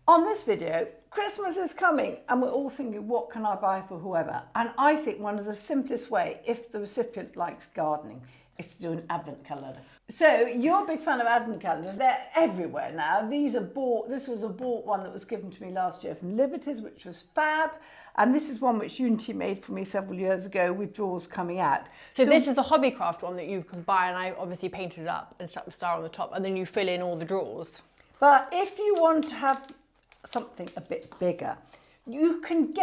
On this video, Christmas is coming and we're all thinking, what can I buy for whoever? And I think one of the simplest way, if the recipient likes gardening, is to do an advent calendar. So you're a big fan of advent calendars. They're everywhere now. This was a bought one that was given to me last year from Liberties, which was fab. And this is one which Unity made for me several years ago with drawers coming out. So this is the Hobbycraft one that you can buy, and I obviously painted it up and stuck the star on the top, and then you fill in all the drawers. But if you want to have something a bit bigger, you can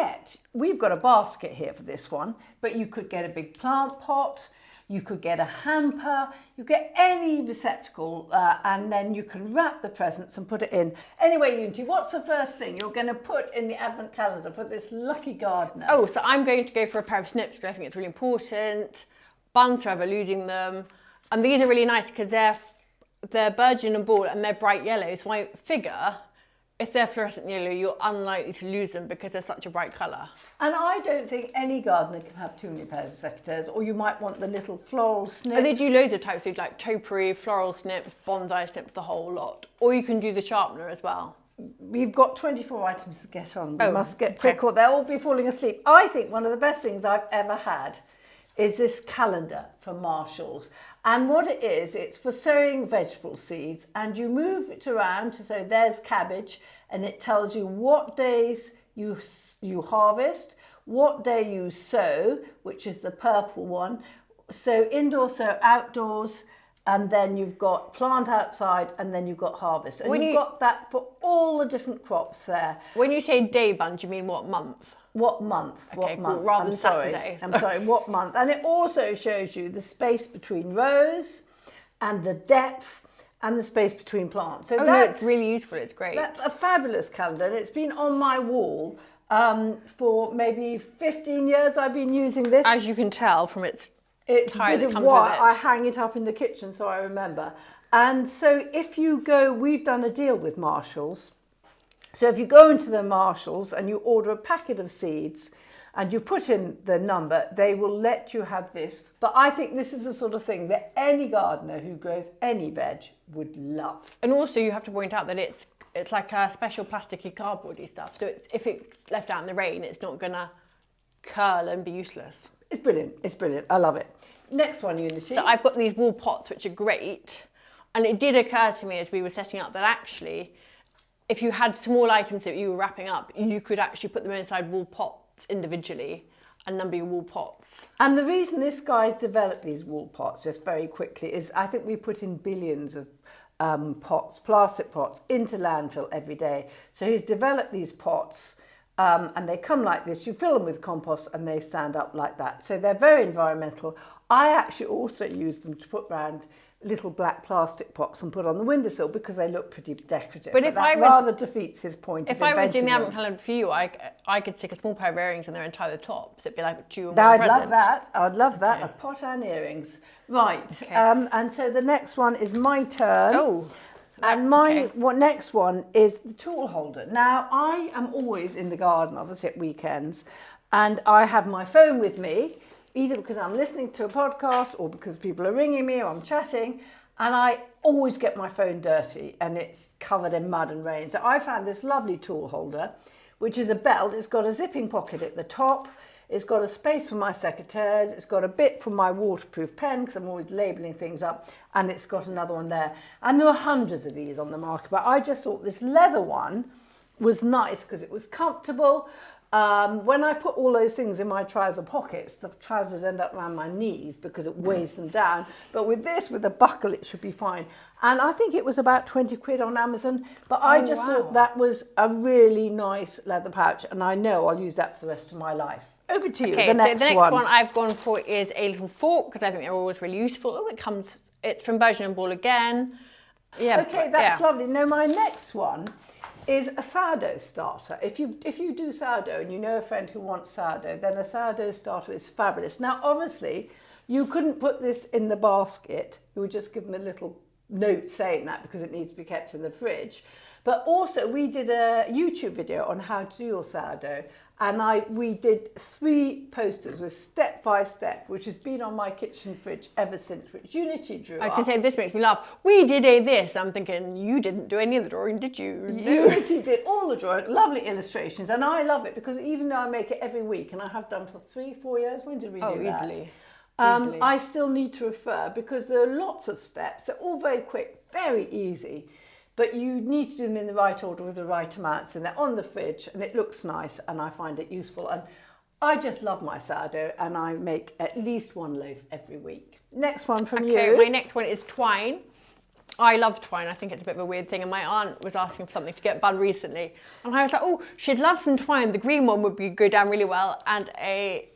we've got a basket here for this one, but you could get a big plant pot, you could get a hamper, you get any receptacle, and then you can wrap the presents and put it in. Anyway, Unity, what's the first thing you're going to put in the advent calendar for this lucky gardener? Oh, so I'm going to go for a pair of snips because I think it's really important. Buns, forever losing them. And these are really nice because they're burgeon and ball and they're bright yellow. So I figure if they're fluorescent yellow, you're unlikely to lose them because they're such a bright colour. And I don't think any gardener can have too many pairs of secateurs, or you might want the little floral snips. And they do loads of types, so like topiary, floral snips, bonsai snips, the whole lot. Or you can do the sharpener as well. We've got 24 items to get on. We must get quick or they'll all be falling asleep. I think one of the best things I've ever had is this calendar from Marshall's. And what it is, it's for sowing vegetable seeds, and you move it around to so there's cabbage, and it tells you what days you harvest, what day you sow, which is the purple one. So indoors, so outdoors, and then you've got plant outside, and then you've got harvest. And you've got that for all the different crops there. When you say day bunch, you mean what month? What month? Okay, what cool. month? Rather than Saturday. I'm sorry, what month? And it also shows you the space between rows and the depth and the space between plants. So it's really useful. It's great. That's a fabulous calendar. And it's been on my wall for maybe 15 years. I've been using this. As you can tell from its tie that comes why with it. I hang it up in the kitchen so I remember. And so if you go, we've done a deal with Marshall's. So if you go into the Marshalls and you order a packet of seeds and you put in the number, they will let you have this. But I think this is the sort of thing that any gardener who grows any veg would love. And also you have to point out that it's like a special plasticky cardboardy stuff. So if it's left out in the rain, it's not gonna curl and be useless. It's brilliant. It's brilliant. I love it. Next one, Unity. So I've got these wall pots, which are great. And it did occur to me as we were setting up that actually, if you had small items that you were wrapping up, you could actually put them inside wall pots individually and number your wall pots. And the reason this guy's developed these wall pots, just very quickly, is I think we put in billions of pots, plastic pots, into landfill every day. So he's developed these pots and they come like this. You fill them with compost and they stand up like that. So they're very environmental. I actually also use them to put round little black plastic pots and put on the windowsill because they look pretty decorative. But that rather defeats his point of inventing If I was in the advent calendar for you, I could stick a small pair of earrings and they're tie the top, so it'd be like a two and one present. I'd love that. I'd love that. A pot and earrings. Right. Okay. And so the next one is my turn. Oh. And next one is the tool holder. Now, I am always in the garden, obviously at weekends, and I have my phone with me, either because I'm listening to a podcast or because people are ringing me or I'm chatting, and I always get my phone dirty and it's covered in mud and rain. So I found this lovely tool holder, which is a belt. It's got a zipping pocket at the top. It's got a space for my secateurs. It's got a bit for my waterproof pen because I'm always labelling things up, and it's got another one there. And there were hundreds of these on the market, but I just thought this leather one was nice because it was comfortable. When I put all those things in my trouser pockets, the trousers end up around my knees because it weighs them down. But with this, with a buckle, it should be fine. And I think it was about 20 quid on Amazon. But I just thought that was a really nice leather pouch. And I know I'll use that for the rest of my life. Over to you, okay, the next one. I've gone for is a little fork because I think they're always really useful. Oh, it's from Burgeon and Ball again. Yeah. Okay, that's lovely. Now my next one is a sourdough starter. If you do sourdough and you know a friend who wants sourdough, then a sourdough starter is fabulous. Now, obviously, you couldn't put this in the basket. You would just give them a little note saying that because it needs to be kept in the fridge. But also we did a YouTube video on how to do your sourdough, and we did 3 posters with step by step, which has been on my kitchen fridge ever since, which Unity drew I was up. going to say, this makes me laugh. We did this. I'm thinking, you didn't do any of the drawing, did you? No. Unity did all the drawing, lovely illustrations, and I love it because even though I make it every week, and I have done for 3-4 years, when did we do that? Easily. I still need to refer because there are lots of steps. They're all very quick, very easy, but you need to do them in the right order with the right amounts, and they're on the fridge, and it looks nice, and I find it useful. And I just love my sourdough, and I make at least 1 loaf every week. Next one from you. Okay, my next one is twine. I love twine. I think it's a bit of a weird thing. And my aunt was asking for something to get bun recently. And I was like, oh, she'd love some twine. The green one would go down really well. And a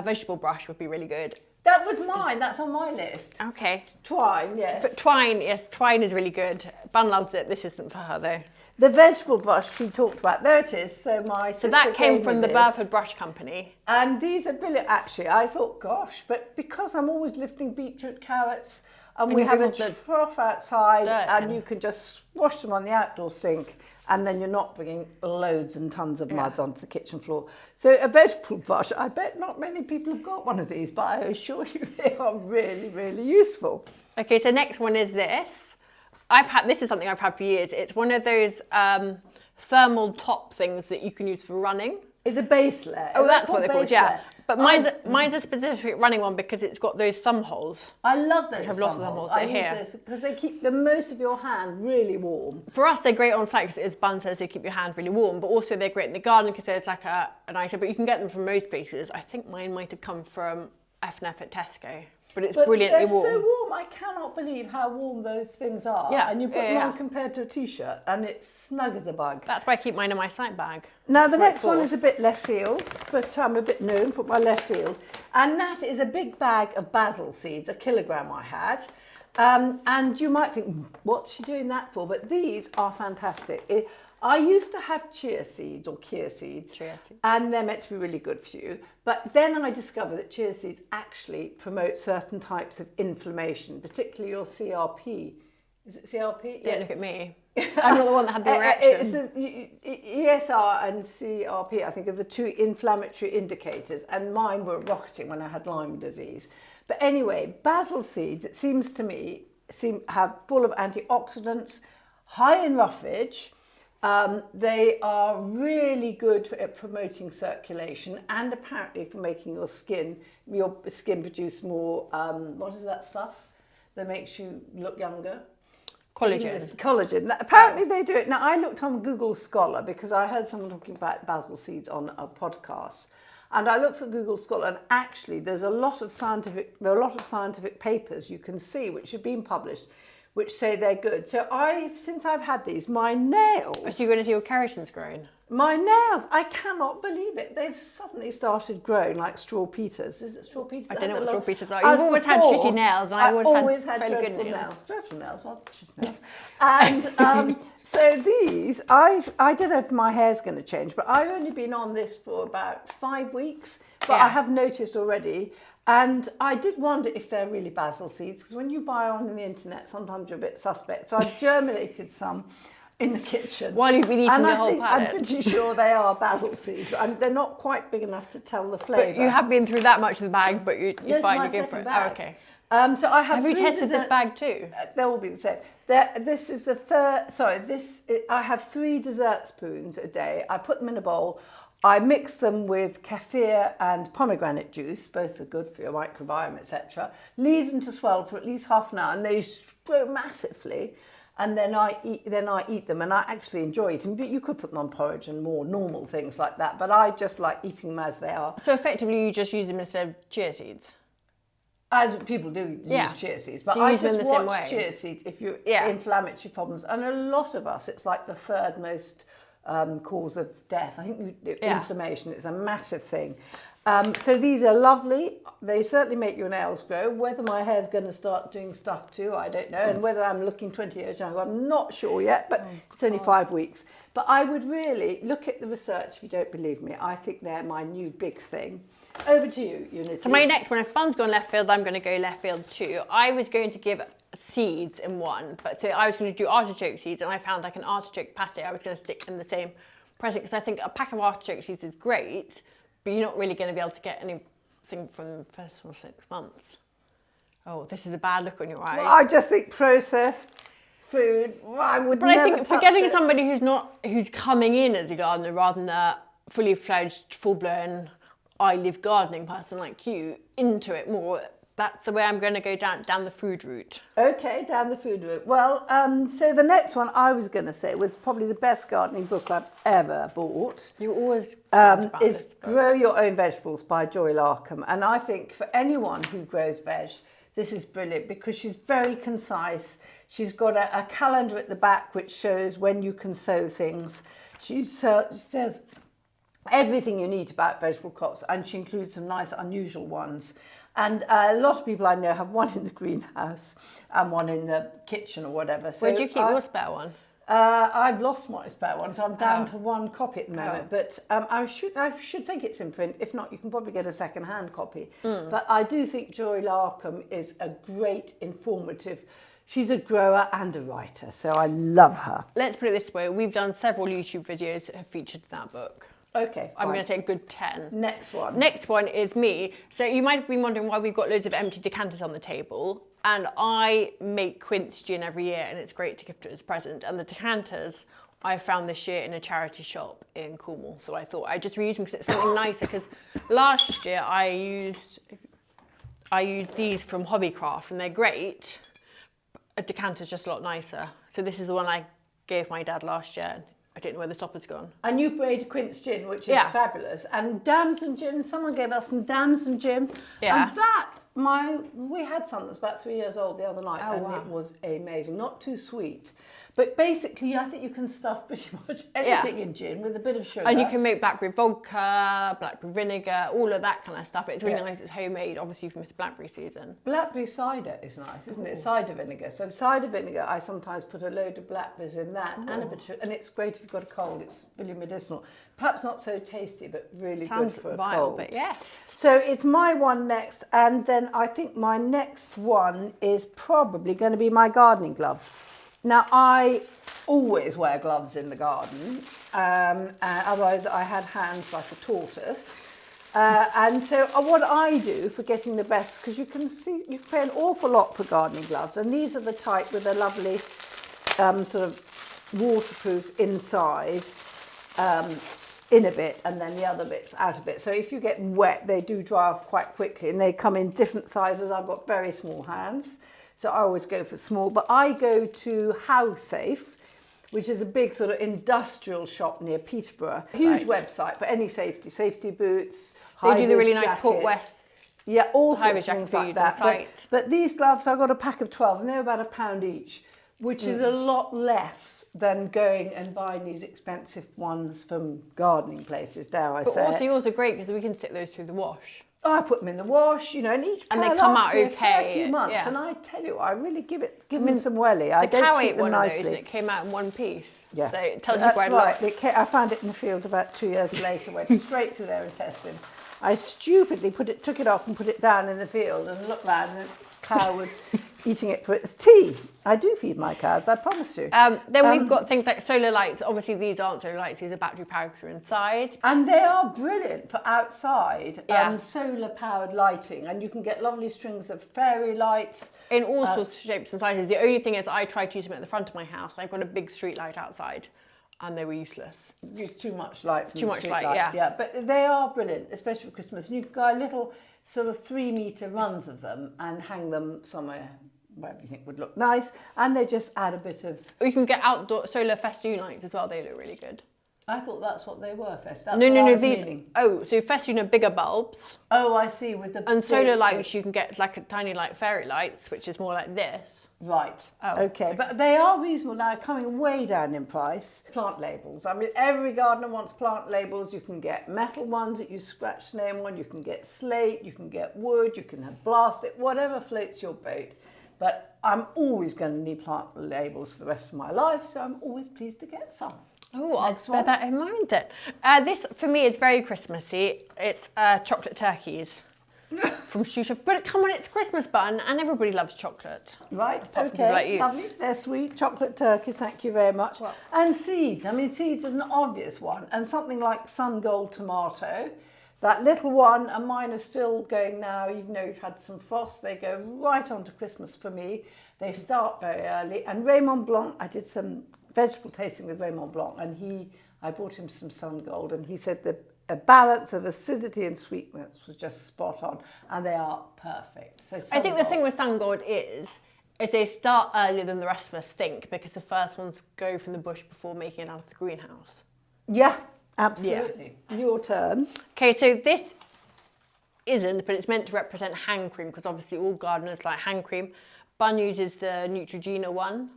vegetable brush would be really good. That was mine. That's on my list. Okay. Twine, yes. But twine, yes, twine is really good. Bun loves it. This isn't for her, though. The vegetable brush she talked about, there it is. So that came from the Burford Brush Company. And these are brilliant, actually. I thought, gosh, but because I'm always lifting beetroot, carrots, and we have a trough outside, and you can just wash them on the outdoor sink, and then you're not bringing loads and tons of mud onto the kitchen floor. So a vegetable brush, I bet not many people have got one of these, but I assure you they are really, really useful. Okay, so next one is this. This is something I've had for years. It's one of those thermal top things that you can use for running. It's a base layer. Oh, that's what they're called, yeah. But mine's a specific running one because it's got those thumb holes. I love those. I have lots of thumb holes. I use those because they keep the most of your hand really warm. For us, they're great on site because it's bun, so they keep your hand really warm. But also they're great in the garden because there's like an ISO. But you can get them from most places. I think mine might have come from F&F at Tesco. But it's brilliantly warm. They're so warm. I cannot believe how warm those things are. Yeah, and you put them on compared to a t-shirt, and it's snug as a bug. That's why I keep mine in my side bag. Now the next one is a bit left field, but I'm a bit known for my left field, and that is a big bag of basil seeds, 1 kilogram I had. And you might think, what's she doing that for? But these are fantastic. I used to have chia seeds, and they're meant to be really good for you. But then I discovered that chia seeds actually promote certain types of inflammation, particularly your CRP. Is it CRP? Don't look at me. I'm not the one that had the reaction. ESR and CRP, I think, are the 2 inflammatory indicators, and mine were rocketing when I had Lyme disease. But anyway, basil seeds, it seems to me, have full of antioxidants, high in roughage. They are really good at promoting circulation and apparently for making your skin produce more, what is that stuff that makes you look younger? Collagen. Collagen. Apparently they do it. Now I looked on Google Scholar because I heard someone talking about basil seeds on a podcast. And I looked for Google Scholar, and actually there are a lot of scientific papers you can see which have been published which say they're good. So since I've had these, my nails... So you're going to see your keratin's growing? My nails, I cannot believe it. They've suddenly started growing like straw peters. Is it straw peters? I don't know what straw peters are. You've always had shitty nails, and I've always had fairly good nails. Dreadful nails, well, shitty nails. And so these, I don't know if my hair's going to change, but I've only been on this for about 5 weeks, but I have noticed already. And I did wonder if they're really basil seeds, because when you buy on the internet, sometimes you're a bit suspect. So I've germinated some in the kitchen. While you've been eating the whole pallet. I'm pretty sure they are basil seeds. And they're not quite big enough to tell the flavour. But you have been through that much of the bag, but you're fine, you're good for it. Oh, okay. So I have you tested this bag too? They'll all be the same. This is the third, I have 3 dessert spoons a day. I put them in a bowl. I mix them with kefir and pomegranate juice, both are good for your microbiome, etc. Leave them to swell for at least half an hour, and they grow massively. And then I eat them, and I actually enjoy eating. But you could put them on porridge and more normal things like that. But I just like eating them as they are. So effectively, you just use them instead of chia seeds. As people do use chia seeds, but so I use them just in the same watch way. Chia seeds if you're inflammatory problems, and a lot of us, it's like the 3rd most cause of death. I think inflammation is a massive thing. So these are lovely. They certainly make your nails grow. Whether my hair's going to start doing stuff too, I don't know. And whether I'm looking 20 years younger, I'm not sure yet, but it's only 5 weeks. But I would really look at the research if you don't believe me. I think they're my new big thing. Over to you, Unity. So my next one, if Bun's gone left field, I'm going to go left field too. I was going to give seeds in one. But so I was going to do artichoke seeds, and I found like an artichoke pate I was going to stick in the same present, because I think a pack of artichoke seeds is great, but you're not really going to be able to get anything from the first 6 months. Oh, this is a bad look on your eyes. Well, I just think processed food, I would But never I think for touch getting it. somebody who's coming in as a gardener rather than a fully fledged, full blown, I live gardening person like you into it more, that's the way I'm going to go down the food route. Okay, down the food route. Well, so the next one I was going to say was probably the best gardening book I've ever bought. You always about Is this book. Grow Your Own Vegetables by Joy Larkham. And I think for anyone who grows veg, this is brilliant because she's very concise. She's got a calendar at the back which shows when you can sow things. She says everything you need about vegetable crops, and she includes some nice unusual ones. And a lot of people I know have one in the greenhouse and one in the kitchen or whatever. So Where do you keep your spare one? I've lost my spare one, so I'm down to one copy at the moment. But I should think it's in print. If not, you can probably get a second-hand copy. But I do think Joy Larkham is a great, informative. She's a grower and a writer, so I love her. Let's put it this way: we've done several YouTube videos that have featured that book. Okay, I'm fine. going to say a good 10. Next one. Next one is me. So you might have been wondering why we've got loads of empty decanters on the table. And I make quince gin every year, and it's great to gift it as a present. And the decanters I found this year in a charity shop in Cornwall. So I thought I'd just reuse them because it's something nicer. Because last year I used these from Hobbycraft, and they're great. A decanter's just a lot nicer. So this is the one I gave my dad last year. I don't know where the topper's gone. And you made a quince gin, which is fabulous. And damson gin, someone gave us some damson gin. Yeah. And that, we had some that's about 3 years old the other night, and wow. it was amazing. Not too sweet. But basically, I think you can stuff pretty much anything in gin with a bit of sugar. And you can make blackberry vodka, blackberry vinegar, all of that kind of stuff. It's really nice. It's homemade, obviously from the blackberry season. Blackberry cider is nice, isn't it? Cider vinegar. So cider vinegar, I sometimes put a load of blackberries in that and a bit of sugar. And it's great if you've got a cold. It's really medicinal. Perhaps not so tasty, but really Sounds good for a vile, cold. but yes. So it's my one next, and then I think my next one is probably going to be my gardening gloves. Now, I always wear gloves in the garden, otherwise I had hands like a tortoise. And so what I do for getting the best, because you can see, you pay an awful lot for gardening gloves, and these are the type with a lovely sort of waterproof inside, in a bit, and then the other bit's out a bit. So if you get wet, they do dry off quite quickly, and they come in different sizes. I've got very small hands, so I always go for small, but I go to How Safe, which is a big sort of industrial shop near Peterborough. Huge website for any safety boots. They do the really high-vis nice Port jackets. West. Yeah, all high-vis sorts of things jackets like on that. site. But these gloves, I got a pack of 12, and they're about £1 each, which is a lot less than going and buying these expensive ones from gardening places, dare I But say. also yours are great because we can stick those through the wash. I put them in the wash, and each pair And they come lasts out me a fair okay, few months. yeah. And I tell you, I really give them some welly. I The don't cow treat ate them one of nicely. those and it came out in one piece. Yeah. So it tells you That's quite a right. lot. I found it in the field about 2 years later, went straight through their intestine. I stupidly took it off and put it down in the field and looked round, and the cow was eating it for its tea. I do feed my cows, I promise you. Then we've got things like solar lights. Obviously, these aren't solar lights. These are battery powered because they're inside. And they are brilliant for outside, Yeah. solar-powered lighting. And you can get lovely strings of fairy lights. In all sorts of shapes and sizes. The only thing is I tried to use them at the front of my house. I've got a big street light outside and they were useless. Use too much light from Too the much street light, light. yeah. But they are brilliant, especially for Christmas. And you can go little sort of 3-metre runs of them and hang them somewhere where you think would look nice. And they just add a bit of... You can get outdoor solar festoon lights as well. They look really good. I thought that's what they were, Fest. That's No, what I was these. meaning. Oh, so festoon are bigger bulbs. Oh, I see. With the And solar big- lights, you can get like a tiny like fairy lights, which is more like this. Right. Oh, okay. But they are reasonable now, coming way down in price. Plant labels. I mean, every gardener wants plant labels. You can get metal ones that you scratch the name on. You can get slate. You can get wood. You can have plastic. Whatever floats your boat. But I'm always going to need plant labels for the rest of my life, so I'm always pleased to get some. Oh, I'll Next bear one. that in mind then. This, for me, is very Christmassy. It's chocolate turkeys. from Shoe Chef. But come on, it's Christmas bun and everybody loves chocolate. Right, Apart from people like okay, you. lovely. They're sweet. Chocolate turkeys, thank you very much. Well- And seeds. I mean, seeds is an obvious one. And something like sun gold tomato. That little one, and mine are still going now, even though we've had some frost, they go right on to Christmas for me. They start very early. And Raymond Blanc, I did some vegetable tasting with Raymond Blanc, and I bought him some sun gold, and he said that a balance of acidity and sweetness was just spot on, and they are perfect. So I think the thing with sun gold is they start earlier than the rest of us think, because the first ones go from the bush before making it out of the greenhouse. Yeah, absolutely. Yeah. Your turn. Okay, so this isn't, but it's meant to represent hand cream, because obviously all gardeners like hand cream. Bun uses the Neutrogena one.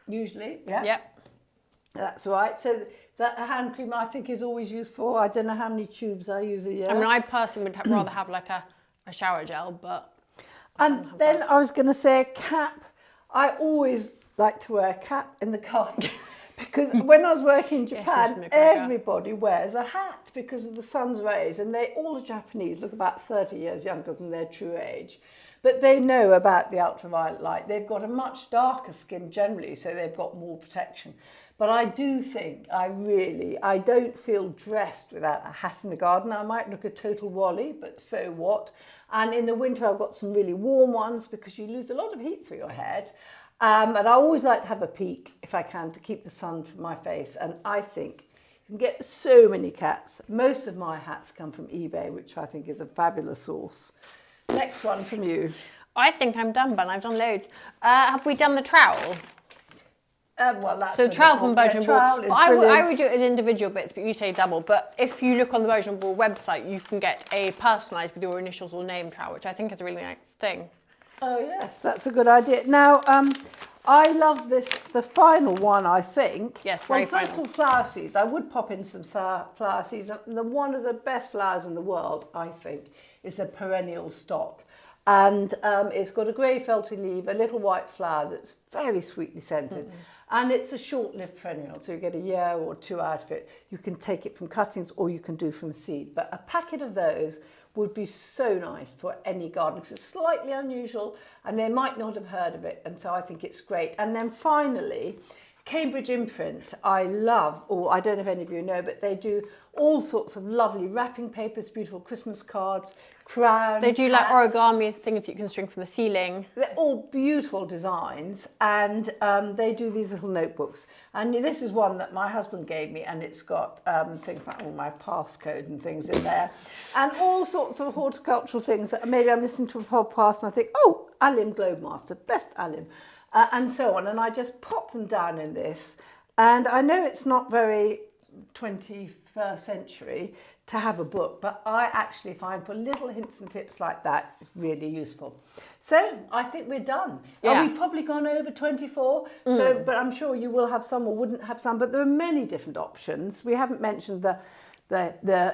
Usually, yeah. Yep. That's right. So that hand cream I think is always useful. I don't know how many tubes I use a year. I mean, I personally would rather have like a shower gel, but... And then I was going to say a cap. I always like to wear a cap in the garden because when I was working in Japan, everybody wears a hat because of the sun's rays, and all the Japanese look about 30 years younger than their true age. But they know about the ultraviolet light. They've got a much darker skin generally, so they've got more protection. But I do think I don't feel dressed without a hat in the garden. I might look a total wally, but so what? And in the winter, I've got some really warm ones because you lose a lot of heat through your head. And I always like to have a peak, if I can, to keep the sun from my face. And I think you can get so many caps. Most of my hats come from eBay, which I think is a fabulous source. Next one from you. I think I'm done, but I've done loads. Have we done the trowel? Well, that's so trowel from Belgian Ball. I would do it as individual bits, but you say double. But if you look on the Belgian Ball website, you can get a personalised with your initials or name trowel, which I think is a really nice thing. Oh yes, that's a good idea. Now, I love this, the final one, I think. Yes, very final. First of all, flower seeds. I would pop in some flower seeds. One of the best flowers in the world, I think, is the perennial stock. And it's got a grey felty leaf, a little white flower that's very sweetly scented. Mm-hmm. And it's a short-lived perennial, so you get a year or two out of it. You can take it from cuttings or you can do from seed. But a packet of those would be so nice for any garden because it's slightly unusual and they might not have heard of it. And so I think it's great. And then finally, Cambridge Imprint, I love, or I don't know if any of you know, but they do all sorts of lovely wrapping papers, beautiful Christmas cards, crowns. They do hats. like origami things that you can string from the ceiling. They're all beautiful designs, and they do these little notebooks. And this is one that my husband gave me, and it's got things like all my passcode and things in there, and all sorts of horticultural things that maybe I'm listening to a podcast and I think, oh, Allium Globemaster, best Allium, and so on. And I just pop them down in this. And I know it's not very 21st century to have a book, but I actually find for little hints and tips like that, it's really useful. So I think we're done. Yeah. We've probably gone over 24, so, but I'm sure you will have some or wouldn't have some, but there are many different options. We haven't mentioned the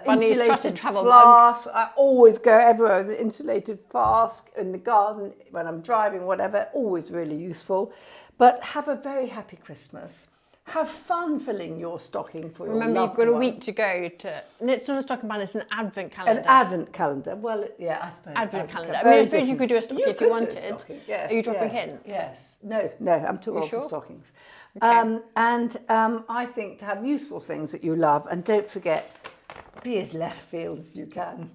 insulated flask. I always go everywhere with an insulated flask in the garden, when I'm driving, whatever, always really useful. But have a very happy Christmas. Have fun filling your stocking for your Remember, loved you've got a one. week to go to... And it's not a stocking bun, it's an advent calendar. An advent calendar. Well, yeah, I suppose. Advent calendar. I mean, I suppose you could do a stocking if you wanted. Yes, Are you dropping hints? Yes. No, I'm too old for stockings. Okay. I think to have useful things that you love, and don't forget, be as left field as you can.